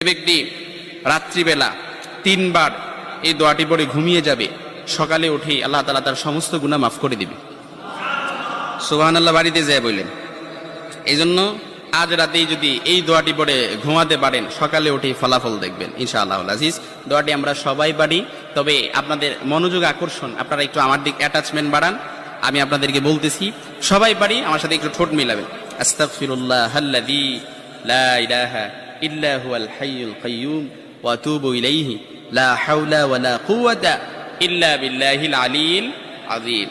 ব্যক্তি রাত্রিবেলা 3 বার এই দোয়াটি পড়ে ঘুমিয়ে যাবে, সকালে উঠে আল্লাহ তাআলা তার সমস্ত গুনাহ মাফ করে দিবে। সুবহানাল্লাহ বাড়িতে যায় বললেন। এই জন্য আজ রাতেই যদি এই দোয়াটি পড়ে ঘুমাতে পারেন, সকালে উঠে ফলাফল দেখবেন ইনশাআল্লাহুল আজিজ। দোয়াটি আমরা সবাই পারি, তবে আপনাদের মনোযোগ আকর্ষণ, আপনারা একটু আমার দিক অ্যাটাচমেন্ট বাড়ান। আমি আপনাদেরকে বলতেছি, সবাই পারি, আমার সাথে একটু ঠোঁট মিলাবেন। আস্তাগফিরুল্লাহাল্লাযী লা ইলাহা ইল্লা হুয়াল হাইয়ুল কাইয়্যুম ওয়া আতুবু ইলাইহি লা হাওলা ওয়ালা কুওয়াতা ইল্লা বিল্লাহিল আলিয়্যিল আযীম।